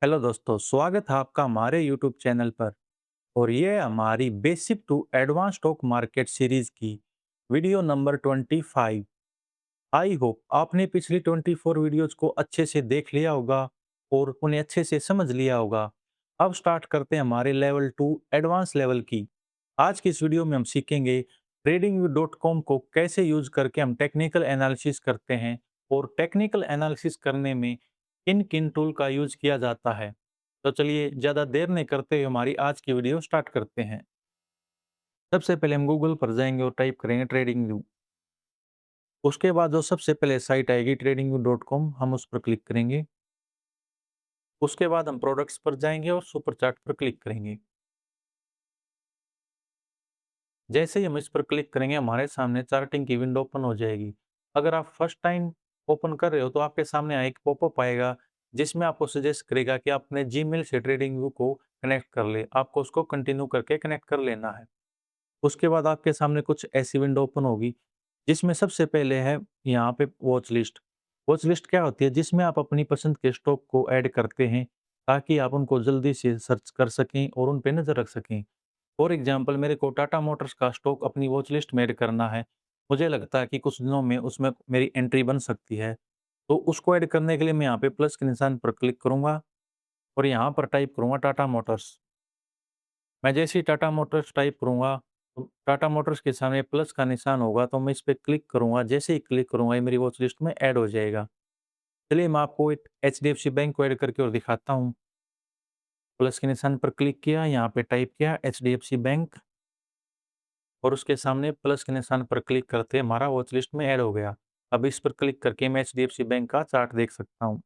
Hello दोस्तों, स्वागत है आपका हमारे यूट्यूब चैनल पर। और ये है हमारी basic to advance stock market series की वीडियो नंबर 25। आई होप आपने पिछली 24 वीडियोस को अच्छे से देख लिया होगा और उन्हें अच्छे से समझ लिया होगा। अब स्टार्ट करते हैं हमारे लेवल 2 एडवांस लेवल की। आज की इस वीडियो में हम सीखेंगे tradingview.com को कैसे यूज करके हम टेक्निकल एनालिसिस करते हैं और टेक्निकल एनालिसिस करने में किन किन टूल का यूज किया जाता है। तो चलिए ज़्यादा देर नहीं करते हुए हमारी आज की वीडियो स्टार्ट करते हैं। सबसे पहले हम गूगल पर जाएंगे और टाइप करेंगे ट्रेडिंग व्यू। उसके बाद जो सबसे पहले साइट आएगी tradingview.com, हम उस पर क्लिक करेंगे। उसके बाद हम प्रोडक्ट्स पर जाएंगे और सुपर चार्ट पर क्लिक करेंगे। जैसे ही हम इस पर क्लिक करेंगे हमारे सामने चार्टिंग की विंडो ओपन हो जाएगी। अगर आप फर्स्ट टाइम ओपन कर रहे हो तो आपके सामने एक पॉपअप आएगा जिसमें आपको सजेस्ट करेगा कि आप अपने जीमेल से ट्रेडिंग व्यू को कनेक्ट कर ले। आपको उसको कंटिन्यू करके कनेक्ट कर लेना है। उसके बाद आपके सामने कुछ ऐसी विंडो ओपन होगी जिसमें सबसे पहले है यहाँ पे वॉच लिस्ट। वॉच लिस्ट क्या होती है? जिसमें आप अपनी पसंद के स्टॉक को ऐड करते हैं ताकि आप उनको जल्दी से सर्च कर सकें और उन पे नज़र रख सकें। फॉर एग्जांपल मेरे को टाटा मोटर्स का स्टॉक अपनी वॉच लिस्ट में ऐड करना है। मुझे लगता है कि कुछ दिनों में उसमें मेरी एंट्री बन सकती है। तो उसको ऐड करने के लिए मैं यहाँ पे प्लस के निशान पर क्लिक करूँगा और यहाँ पर टाइप करूँगा टाटा मोटर्स। मैं जैसे ही टाटा मोटर्स टाइप करूँगा तो टाटा मोटर्स के सामने प्लस का निशान होगा तो मैं इस पे क्लिक करूँगा। जैसे ही क्लिक करूँगा ये मेरी वॉच लिस्ट में ऐड हो जाएगा। चलिए मैं आपको एक एचडीएफसी बैंक को ऐड करके और दिखाता हूँ। प्लस के निशान पर क्लिक किया, यहाँ पे टाइप किया एचडीएफसी बैंक और उसके सामने प्लस के निशान पर क्लिक करते हमारा वॉच लिस्ट में ऐड हो गया। अब इस पर क्लिक करके मैं एचडीएफसी बैंक का चार्ट देख सकता हूँ।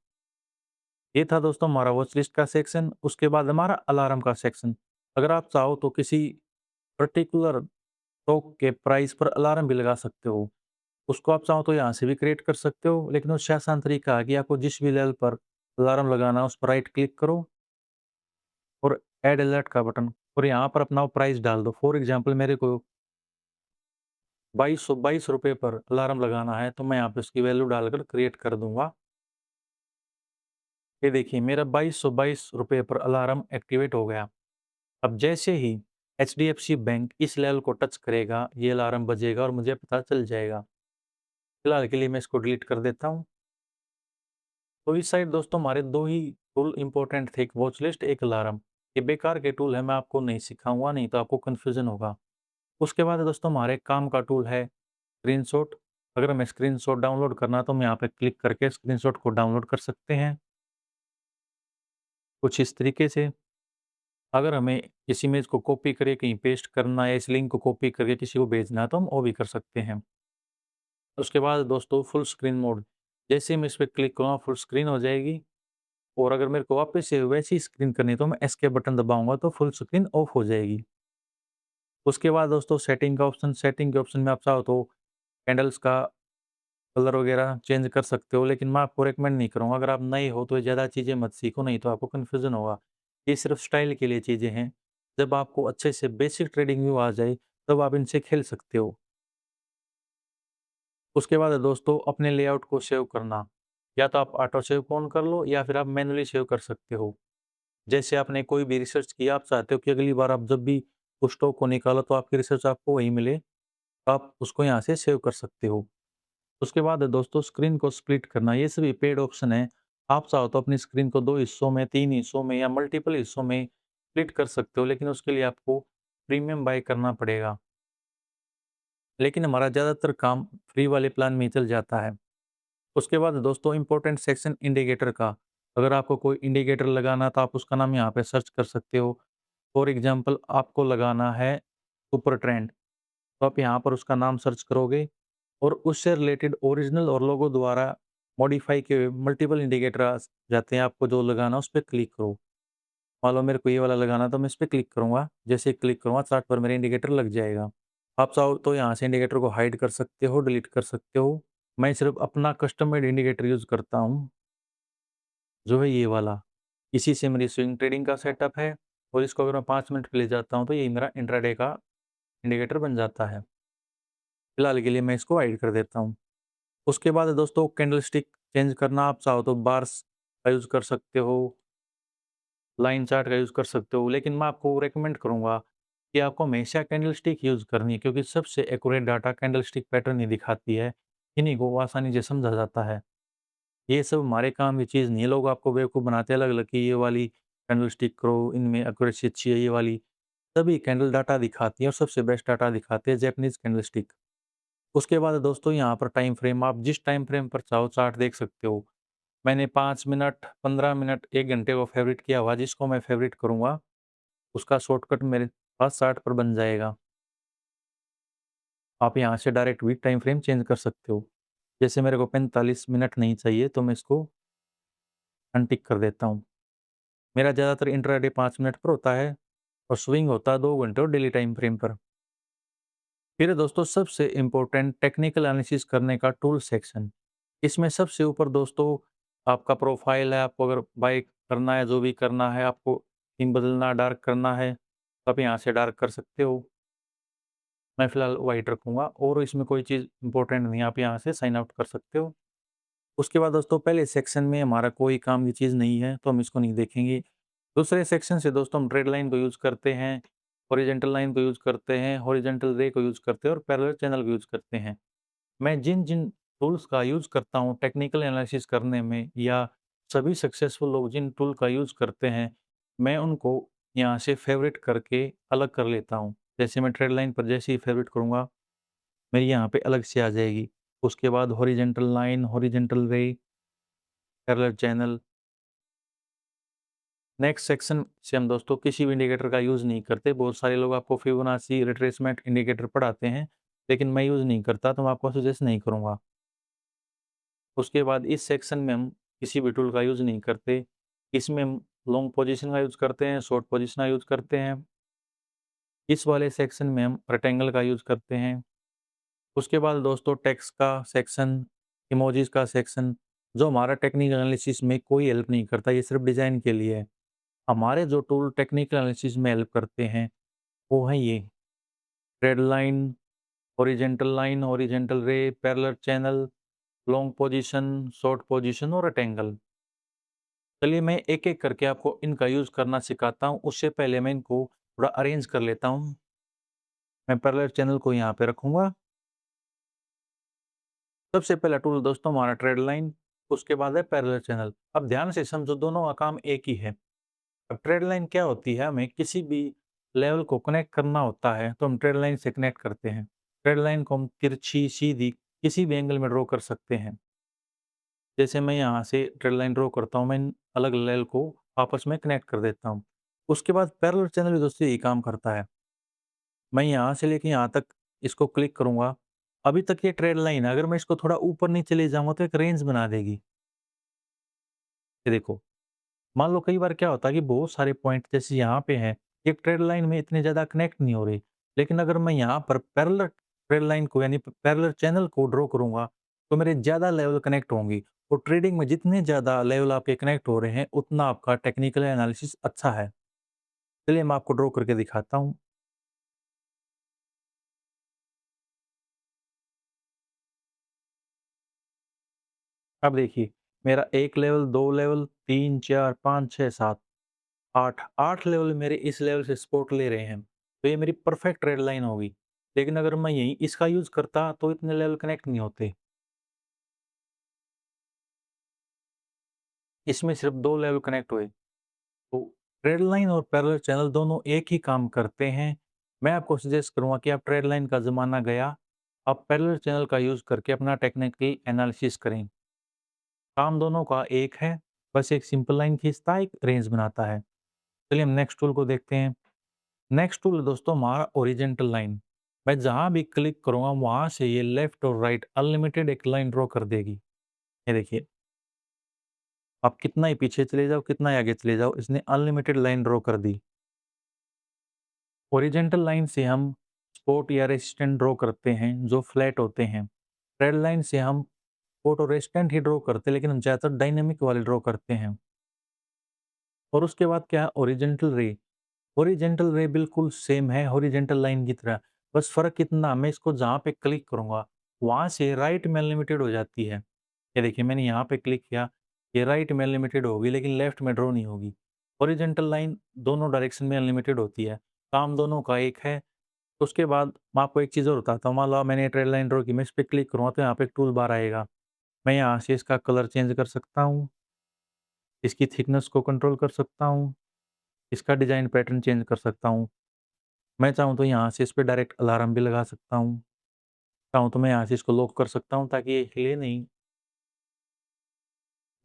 ये था दोस्तों हमारा वॉच लिस्ट का सेक्शन। उसके बाद हमारा अलार्म का सेक्शन। अगर आप चाहो तो किसी पर्टिकुलर स्टॉक के प्राइस पर अलार्म भी लगा सकते हो। उसको आप चाहो तो यहाँ से भी क्रिएट कर सकते हो, लेकिन उससे आसान तरीका है कि आपको जिस भी लेवल पर अलार्म लगाना है उस पर राइट क्लिक करो और ऐड अलर्ट का बटन और यहाँ पर अपना प्राइस डाल दो। फॉर एग्जांपल मेरे को 2222 रुपये पर अलार्म लगाना है तो मैं यहाँ पे उसकी वैल्यू डालकर क्रिएट कर दूंगा। ये देखिए मेरा 2222 रुपये पर अलार्म एक्टिवेट हो गया। अब जैसे ही एचडीएफसी बैंक इस लेवल को टच करेगा ये अलार्म बजेगा और मुझे पता चल जाएगा। फिलहाल के लिए मैं इसको डिलीट कर देता हूँ। तो इस साइड दोस्तों हमारे दो ही टूल इंपॉर्टेंट थे, एक वॉच लिस्ट एक अलार्म। ये बेकार के टूल है, मैं आपको नहीं सिखाऊंगा, नहीं तो आपको कन्फ्यूजन होगा। उसके बाद दोस्तों हमारे काम का टूल है स्क्रीनशॉट। अगर हमें स्क्रीनशॉट डाउनलोड करना है तो हम यहाँ पे क्लिक करके स्क्रीनशॉट को डाउनलोड कर सकते हैं कुछ इस तरीके से। अगर हमें इस इमेज को कॉपी करके कहीं पेस्ट करना है, इस लिंक को कॉपी करके किसी को भेजना है तो हम वो भी कर सकते हैं। उसके बाद दोस्तों फुल स्क्रीन मोड। जैसे मैं इस पर क्लिक करूँगा फुल स्क्रीन हो जाएगी और अगर मेरे को वापस से वैसी स्क्रीन करनी है तो मैं एस्केप बटन दबाऊंगा तो फुल स्क्रीन ऑफ हो जाएगी। उसके बाद दोस्तों सेटिंग का ऑप्शन। सेटिंग के ऑप्शन में आप चाहो तो कैंडल्स का कलर वगैरह चेंज कर सकते हो, लेकिन मैं आपको रिकमेंड नहीं करूँगा। अगर आप नए हो तो ज़्यादा चीज़ें मत सीखो, नहीं तो आपको कन्फ्यूज़न होगा। ये सिर्फ स्टाइल के लिए चीज़ें हैं। जब आपको अच्छे से बेसिक ट्रेडिंग व्यू आ जाए तब आप इनसे खेल सकते हो। उसके बाद है दोस्तों अपने लेआउट को सेव करना। या तो आप ऑटो सेव ऑन कर लो या फिर आप मैनुअली सेव कर सकते हो। जैसे आपने कोई भी रिसर्च किया, आप चाहते हो कि अगली बार आप जब भी उस स्टॉक को निकालो तो आपकी रिसर्च आपको वहीं मिले, तो आप उसको यहाँ से सेव कर सकते हो। उसके बाद है दोस्तों स्क्रीन को स्प्लिट करना। ये सभी पेड ऑप्शन है। आप चाहो तो अपनी स्क्रीन को 2 हिस्सों में, 3 हिस्सों में या मल्टीपल हिस्सों में स्प्लिट कर सकते हो, लेकिन उसके लिए आपको प्रीमियम बाय करना पड़ेगा। लेकिन हमारा ज़्यादातर काम फ्री वाले प्लान में ही चल जाता है। उसके बाद दोस्तों इम्पोर्टेंट सेक्शन इंडिकेटर का। अगर आपको कोई इंडिकेटर लगाना है तो आप उसका नाम यहाँ पे सर्च कर सकते हो। फॉर एग्जांपल आपको लगाना है सुपर ट्रेंड, तो आप यहाँ पर उसका नाम सर्च करोगे और उससे रिलेटेड ओरिजिनल और लोगो द्वारा मॉडिफाई किए हुए मल्टीपल इंडिकेटर आ जाते हैं। आपको जो लगाना है उस पे क्लिक करो। मान लो मेरे को ये वाला लगाना है तो मैं इस पे क्लिक करूँगा। जैसे ही क्लिक करूँगा चार्ट पर मेरा इंडिकेटर लग जाएगा। आप चाहो तो यहाँ से इंडिकेटर को हाइड कर सकते हो, डिलीट कर सकते हो। मैं सिर्फ अपना कस्टम मेड इंडिकेटर यूज़ करता हूँ, जो है ये वाला। इसी से मेरी स्विंग ट्रेडिंग का सेटअप है और इसको अगर मैं 5 मिनट पे ले जाता हूँ तो यही मेरा इंट्राडे का इंडिकेटर बन जाता है। फिलहाल के लिए मैं इसको हाइड कर देता हूँ। उसके बाद दोस्तों कैंडल स्टिक चेंज करना। आप चाहो तो बार्स का यूज़ कर सकते हो लाइन चार्ट का यूज़ कर सकते हो, लेकिन मैं आपको रेकमेंड करूँगा कि आपको हमेशा कैंडलस्टिक यूज़ करनी है, क्योंकि सबसे एक्यूरेट डाटा कैंडलस्टिक पैटर्न ही दिखाती है। इन्हीं को आसानी से समझा जाता है। ये सब हमारे काम की चीज़ नहीं है, लोग आपको बेवकूफ़ बनाते हैं अलग-अलग कि ये वाली कैंडलस्टिक करो, इनमें एक्यूरेसी अच्छी है, ये वाली। सभी कैंडल डाटा दिखाती है और सबसे बेस्ट डाटा दिखाते हैं जैपनीज़ कैंडलस्टिक। उसके बाद दोस्तों यहाँ पर टाइम फ्रेम, आप जिस टाइम फ्रेम पर चाहो चार्ट देख सकते हो। मैंने 5 मिनट, 15 मिनट, 1 घंटे को फ़ेवरेट किया हुआ, जिसको मैं फ़ेवरेट करूँगा, उसका शॉर्टकट मेरे पास चार्ट पर बन जाएगा। आप यहाँ से डायरेक्ट भी टाइम फ्रेम चेंज कर सकते हो। जैसे मेरे को 45 मिनट नहीं चाहिए, तो मैं इसको अनटिक कर देता हूँ। मेरा ज़्यादातर इंट्राडे 5 मिनट पर होता है और स्विंग होता है 2 घंटे और डेली टाइम फ्रेम पर। फिर दोस्तों सबसे इम्पोर्टेंट टेक्निकल एनालिसिस करने का टूल सेक्शन। इसमें सबसे ऊपर दोस्तों आपका प्रोफाइल है, आपको अगर बाय करना है, जो भी करना है, आपको थीम बदलना, डार्क करना है, तो आप यहाँ से डार्क कर सकते हो। मैं फ़िलहाल वाइट रखूँगा और इसमें कोई चीज़ इम्पोर्टेंट नहीं है, आप यहाँ से साइन आउट कर सकते हो। उसके बाद दोस्तों पहले सेक्शन में हमारा कोई काम की चीज़ नहीं है, तो हम इसको नहीं देखेंगे। दूसरे सेक्शन से दोस्तों हम ट्रेड लाइन को यूज़ करते हैं, हॉरिजॉन्टल लाइन को यूज़ करते हैं, हॉरिजॉन्टल रे को यूज़ करते हैं और पैरेलल चैनल को यूज़ करते हैं। मैं जिन-जिन टूल्स का यूज़ करता हूँ टेक्निकल एनालिसिस करने में, या सभी सक्सेसफुल लोग जिन टूल का यूज़ करते हैं, मैं उनको यहाँ से फ़ेवरेट करके अलग कर लेता हूँ। जैसे मैं ट्रेड लाइन पर जैसे ही फ़ेवरेट करूँगा, मेरी यहाँ पे अलग से आ जाएगी। उसके बाद हॉरिजॉन्टल लाइन, हॉरिजॉन्टल रे, पैरेलल चैनल। नेक्स्ट सेक्शन से हम दोस्तों किसी भी इंडिकेटर का यूज़ नहीं करते। बहुत सारे लोग आपको फिबोनाची रिट्रेसमेंट इंडिकेटर पढ़ाते हैं, लेकिन मैं यूज़ नहीं करता, तो मैं आपको सजेस्ट नहीं करूँगा। उसके बाद इस सेक्शन में हम किसी भी टूल का यूज़ नहीं करते। इसमें हम लॉन्ग पोजीशन का यूज़ करते हैं, शॉर्ट पोजीशन का यूज़ करते हैं। इस वाले सेक्शन में हम रेक्टेंगल का यूज़ करते हैं। उसके बाद दोस्तों टेक्स्ट का सेक्शन, इमोजीज़ का सेक्शन, जो हमारा टेक्निकल एनालिसिस में कोई हेल्प नहीं करता, ये सिर्फ़ डिज़ाइन के लिए है। हमारे जो टूल टेक्निकल एनालिसिस में हेल्प करते हैं, वो हैं ये: ट्रेड लाइन, हॉरिजॉन्टल रे, parallel channel, long position, short position और रेक्टेंगल। चलिए मैं एक-एक करके आपको इनका यूज़ करना सिखाता हूँ। उससे पहले मैं इनको थोड़ा अरेंज कर लेता हूँ। मैं पैरेलल चैनल को यहाँ पे रखूँगा। सबसे पहला टूल दोस्तों हमारा ट्रेड लाइन, उसके बाद है पैरेलल चैनल। अब ध्यान से समझो, दोनों का काम एक ही है। अब ट्रेड लाइन क्या होती है, हमें किसी भी लेवल को कनेक्ट करना होता है, तो हम ट्रेड लाइन से कनेक्ट करते हैं। ट्रेड लाइन को हम तिरछी, सीधी, किसी भी एंगल में ड्रॉ कर सकते हैं। जैसे मैं यहाँ से ट्रेड लाइन ड्रॉ करता हूँ, मैं इन अलग लेवल को आपस में कनेक्ट कर देता हूँ। उसके बाद पैरेलल चैनल भी दोस्तों यही काम करता है। मैं यहाँ से लेके यहाँ तक इसको क्लिक करूँगा। अभी तक ये ट्रेड लाइन है, अगर मैं इसको थोड़ा ऊपर नीचे ले जाऊँगा तो एक रेंज बना देगी। ये देखो, मान लो कई बार क्या होता है कि बहुत सारे पॉइंट जैसे यहाँ पे हैं, एक ट्रेड लाइन में इतने ज़्यादा कनेक्ट नहीं हो रहे। लेकिन अगर मैं यहाँ पर पैरेलल ट्रेड लाइन को यानी पैरेलल चैनल को ड्रॉ करूँगा, तो मेरे ज़्यादा लेवल कनेक्ट होंगी। और ट्रेडिंग में जितने ज़्यादा लेवल आपके कनेक्ट हो रहे हैं, उतना आपका टेक्निकल एनालिसिस अच्छा है। चलिए मैं आपको ड्रॉ करके दिखाता हूँ। अब देखिए, मेरा 1 लेवल, 2 लेवल, 3, 4, 5, 6, 7, 8 लेवल मेरे इस लेवल से सपोर्ट ले रहे हैं। तो ये मेरी परफेक्ट ट्रेड लाइन होगी। लेकिन अगर मैं यहीं इसका यूज़ करता, तो इतने लेवल कनेक्ट नहीं होते। इसमें सिर्फ 2 लेवल कनेक्ट हुए। तो ट्रेड लाइन और पैरेलल चैनल दोनों एक ही काम करते हैं। मैं आपको सजेस्ट करूँगा कि आप ट्रेड लाइन का ज़माना गया, आप पैरेलल चैनल का यूज़ करके अपना टेक्निकल एनालिसिस करें। काम दोनों का एक है, बस एक सिंपल लाइन खींचता है, एक रेंज बनाता है। चलिए हम नेक्स्ट टूल को देखते हैं। नेक्स्ट टूल है दोस्तों हमारा हॉरिजॉन्टल लाइन। मैं जहाँ भी क्लिक करूँगा, वहाँ से ये लेफ्ट और राइट अनलिमिटेड एक लाइन ड्रॉ कर देगी। ये देखिए, आप कितना ही पीछे चले जाओ, कितना ही आगे चले जाओ, इसने अनलिमिटेड लाइन ड्रॉ कर दी। हॉरिजॉन्टल लाइन से हम सपोर्ट या रेजिस्टेंट ड्रॉ करते हैं, जो फ्लैट होते हैं। ट्रेड लाइन से हम सपोर्ट और रेजिस्टेंट ही ड्रॉ करते हैं, लेकिन हम ज़्यादातर डायनामिक वाले ड्रॉ करते हैं। और उसके बाद क्या, हॉरिजॉन्टल रे। हॉरिजॉन्टल रे बिल्कुल सेम है हॉरिजॉन्टल लाइन की तरह। बस फ़र्क इतना, मैं इसको जहाँ पे क्लिक करूँगा, वहाँ से राइट में अनलिमिटेड हो जाती है। ये देखिए, मैंने यहाँ पे क्लिक किया, ये राइट में अनलिमिटेड होगी, लेकिन लेफ्ट में ड्रॉ नहीं होगी। हॉरिजॉन्टल लाइन दोनों डायरेक्शन में अनलिमिटेड होती है, काम दोनों का एक है। उसके बाद मैं आपको एक चीज़ और बताता हूँ, मान लो मैंने ट्रेड लाइन ड्रॉ की, मैं इस पे क्लिक करूँगा तो यहाँ पे एक टूल बार आएगा। मैं यहाँ से इसका कलर चेंज कर सकता हूँ, इसकी थिकनेस को कंट्रोल कर सकता हूँ, इसका डिज़ाइन पैटर्न चेंज कर सकता हूँ। मैं चाहूँ तो यहाँ से इस पे डायरेक्ट अलार्म भी लगा सकता हूँ। चाहूँ तो मैं यहाँ से इसको लॉक कर सकता हूँ ताकि ये हिले नहीं,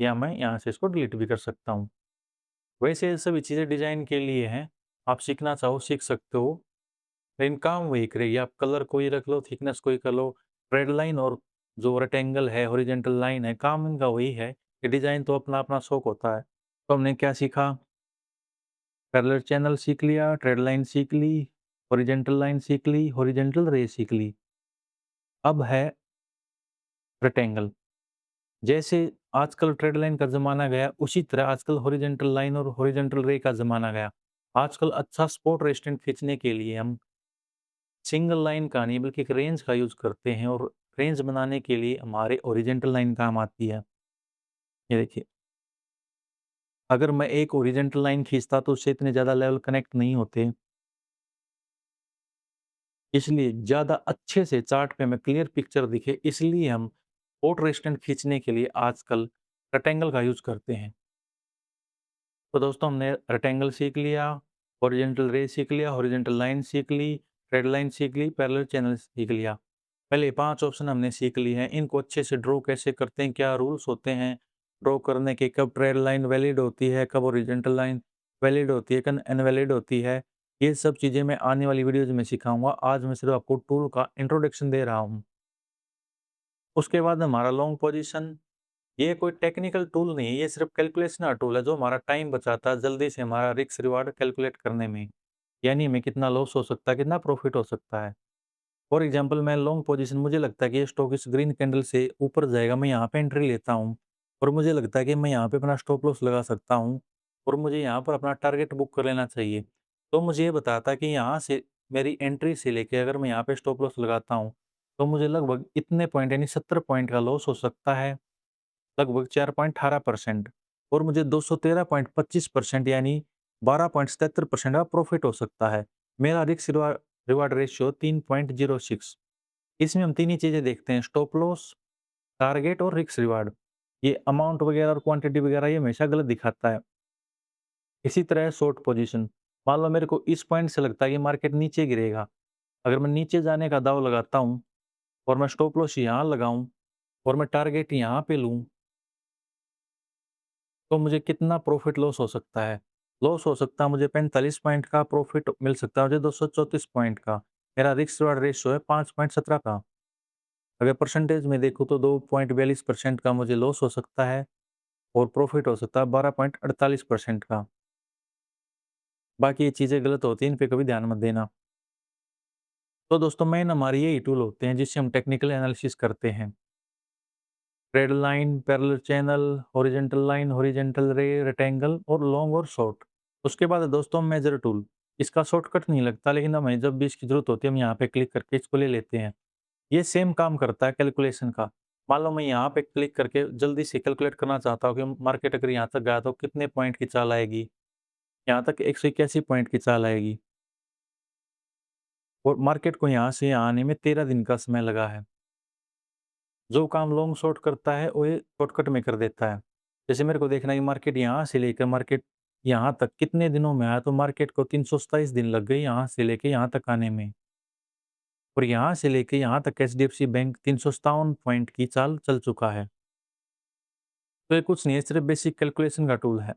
या मैं यहाँ से इसको डिलीट भी कर सकता हूँ। वैसे ये सभी चीज़ें डिज़ाइन के लिए हैं, आप सीखना चाहो सीख सकते हो, लेकिन काम वही करेगी। आप कलर कोई रख लो, थिकनेस कोई कर लो, रेड लाइन और जो रेक्टेंगल है, हॉरिजॉन्टल लाइन है, काम इनका वही है। ये डिज़ाइन तो अपना-अपना शौक होता है। तो हमने क्या सीखा? पैरेलल चैनल सीख लिया, ट्रेड लाइन सीख ली, हॉरिजॉन्टल लाइन सीख ली, हॉरिजॉन्टल रे सीख ली। अब है रेक्टेंगल। जैसे आजकल ट्रेड लाइन का ज़माना गया, उसी तरह आजकल हॉरिजॉन्टल लाइन और हॉरिजॉन्टल रे का ज़माना गया। आजकल अच्छा स्पॉट रेस्टोरेंट खींचने के लिए हम सिंगल लाइन का नहीं बल्कि एक रेंज का यूज़ करते हैं, और रेंज बनाने के लिए हमारे हॉरिजॉन्टल लाइन काम आती है। ये देखिए, अगर मैं एक हॉरिजॉन्टल लाइन खींचता तो उससे इतने ज़्यादा लेवल कनेक्ट नहीं होते। इसलिए ज़्यादा अच्छे से चार्ट पे हमें क्लियर पिक्चर दिखे, इसलिए हम स्पॉट रेस्टोरेंट खींचने के लिए आजकल रेक्टेंगल का यूज़ करते हैं। तो दोस्तों हमने रेक्टेंगल सीख लिया, हॉरिजॉन्टल रे सीख लिया, हॉरिजॉन्टल लाइन सीख ली, रेड लाइन सीख ली, पैरेलल चैनल सीख लिया। पहले 5 ऑप्शन हमने सीख लिए हैं, इनको अच्छे से ड्रॉ कैसे करते हैं, क्या रूल्स होते हैं ड्रॉ करने के, कब ट्रेड लाइन वैलिड होती है, कब हॉरिजॉन्टल लाइन वैलिड होती है, कब इनवैलिड होती है। ये सब चीज़ें मैं आने वाली वीडियोज़ में सिखाऊँगा। आज मैं सिर्फ आपको टूल का इंट्रोडक्शन दे रहा हूँ। उसके बाद हमारा लॉन्ग पोज़ीशन, ये कोई टेक्निकल टूल नहीं है, ये सिर्फ कैलकुलेशनल टूल है जो हमारा टाइम बचाता है जल्दी से हमारा रिस्क रिवार्ड कैलकुलेट करने में। यानी हमें कितना लॉस हो सकता है, कितना प्रॉफिट हो सकता है। फॉर एग्जांपल मैं लॉन्ग पोजीशन, मुझे लगता है कि ये स्टॉक इस ग्रीन कैंडल से ऊपर जाएगा, मैं यहाँ पे एंट्री लेता हूँ और मुझे लगता है कि मैं यहाँ पे अपना स्टॉप लॉस लगा सकता हूँ और मुझे यहाँ पर अपना टारगेट बुक कर लेना चाहिए। तो मुझे ये बताता है कि यहाँ से मेरी एंट्री से लेके अगर मैं यहाँ पे स्टॉप लॉस लगाता हूँ, तो मुझे लगभग इतने पॉइंट यानी 70 पॉइंट का लॉस हो सकता है, लगभग 4.18%, और मुझे 213.25% यानी 12.77% का प्रॉफिट हो सकता है। मेरा रिस्क रिवार्ड रेशियो 3.06। इसमें हम 3 ही चीज़ें देखते हैं, स्टॉप लॉस, टारगेट और रिस्क रिवार्ड। ये अमाउंट वगैरह और क्वांटिटी वगैरह ये हमेशा गलत दिखाता है। इसी तरह शॉर्ट पोजीशन, मान लो मेरे को इस पॉइंट से लगता है कि मार्केट नीचे गिरेगा। अगर मैं नीचे जाने का दाव लगाता हूँ और मैं स्टॉप लॉस यहाँ लगाऊँ और मैं टारगेट यहाँ पे लूँ, तो मुझे कितना प्रॉफिट लॉस हो सकता है? लॉस हो सकता है मुझे 45 पॉइंट का, प्रॉफिट मिल सकता है मुझे 234 पॉइंट का। मेरा रिस्क रिवार्ड रेशियो है 5.17 का। अगर परसेंटेज में देखूँ तो 2.42% का मुझे लॉस हो सकता है और प्रॉफिट हो सकता है 12.48% का। बाकी ये चीज़ें गलत होती हैं, इन पे कभी ध्यान मत देना। तो दोस्तों मेन हमारे यही टूल होते हैं जिससे हम टेक्निकल एनालिसिस करते हैं। Trade line, parallel channel, horizontal line, horizontal रे, रेक्टेंगल और लॉन्ग और शॉर्ट। उसके बाद है दोस्तों मेजर टूल। इसका शॉर्टकट नहीं लगता, लेकिन हमें जब भी इसकी ज़रूरत होती है हम यहाँ पे क्लिक करके इसको ले लेते हैं। ये सेम काम करता है कैलकुलेशन का। मान लो मैं यहाँ पे क्लिक करके जल्दी से कैलकुलेट करना चाहता हूँ कि मार्केट अगर यहाँ तक गया तो कितने पॉइंट की चाल आएगी। यहाँ तक 181 पॉइंट की चाल आएगी और मार्केट को यहाँ से यहाँ आने में 13 दिन का समय लगा है। जो काम लॉन्ग शॉर्ट करता है वो ये शॉर्टकट में कर देता है। जैसे मेरे को देखना है कि मार्केट यहाँ से लेकर मार्केट यहाँ तक कितने दिनों में आया, तो मार्केट को 327 दिन लग गए यहाँ से लेके यहाँ तक आने में, और यहाँ से लेके यहाँ तक एचडीएफसी बैंक 357 पॉइंट की चाल चल चुका है। तो ये कुछ नहीं है, सिर्फ बेसिक कैलकुलेशन का टूल है।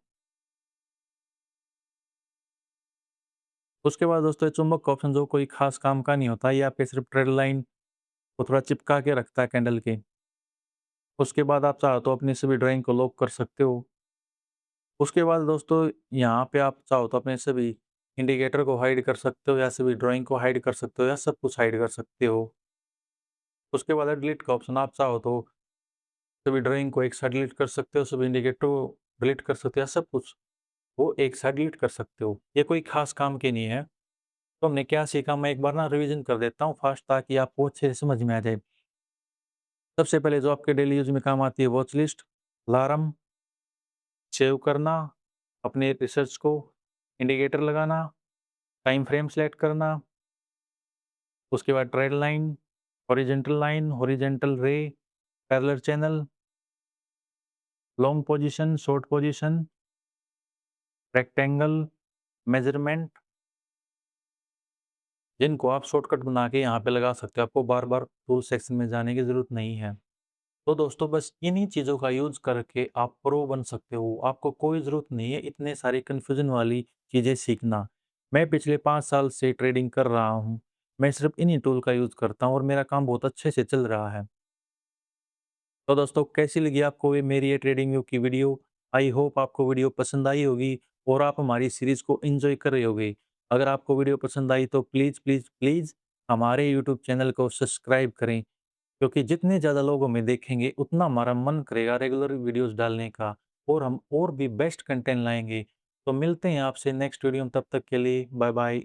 उसके बाद दोस्तों ये चुंबक का ऑप्शन जो कोई खास काम का नहीं होता, ये आपके सिर्फ ट्रेड लाइन को थोड़ा चिपका के रखता है कैंडल के। उसके बाद आप चाहो तो अपनी सभी ड्राइंग को लॉक कर सकते हो। उसके बाद दोस्तों यहाँ पे आप चाहो तो अपने सभी इंडिकेटर को हाइड कर सकते हो, या सभी ड्राइंग को हाइड कर सकते हो, या सब कुछ हाइड कर सकते हो। उसके बाद है डिलीट का ऑप्शन, आप चाहो तो सभी ड्राइंग को एक साथ डिलीट कर सकते हो, सभी इंडिकेटर को डिलीट कर सकते हो, या सब कुछ वो एक साथ डिलीट कर सकते हो। ये कोई खास काम की नहीं है। तो हमने क्या सीखा, मैं एक बार ना रिवीजन कर देता हूँ फास्ट ताकि आपको अच्छे से समझ में आ जाए। सबसे पहले जो आपके डेली यूज में काम आती है, वॉच लिस्ट, अलार्म, सेव करना, अपने रिसर्च को इंडिकेटर लगाना, टाइम फ्रेम सेलेक्ट करना, उसके बाद ट्रेड लाइन, हॉरिजेंटल रे, parallel channel, long position, short position, rectangle, measurement, जिनको आप शॉर्टकट बना के यहाँ पे लगा सकते हो। आपको बार-बार टूल सेक्शन में जाने की ज़रूरत नहीं है। तो दोस्तों बस इन्हीं चीज़ों का यूज़ करके आप प्रो बन सकते हो। आपको कोई ज़रूरत नहीं है इतने सारे कन्फ्यूज़न वाली चीज़ें सीखना। मैं पिछले 5 साल से ट्रेडिंग कर रहा हूँ। मैं सिर्फ़ इन्हीं टूल का यूज़ करता हूँ और मेरा काम बहुत अच्छे से चल रहा है। तो दोस्तों कैसी लगी आपको मेरी ये ट्रेडिंग व्यू की वीडियो? आई होप आपको वीडियो पसंद आई होगी और आप हमारी सीरीज़ को एंजॉय कर रहे होगे। अगर आपको वीडियो पसंद आई तो प्लीज़, प्लीज़, प्लीज़ हमारे यूट्यूब चैनल को सब्सक्राइब करें, क्योंकि जितने ज़्यादा लोग हमें देखेंगे उतना हमारा मन करेगा रेगुलर वीडियोज़ डालने का और हम और भी बेस्ट कंटेंट लाएँगे। तो मिलते हैं आपसे नेक्स्ट वीडियो में, तब तक के लिए बाय बाय।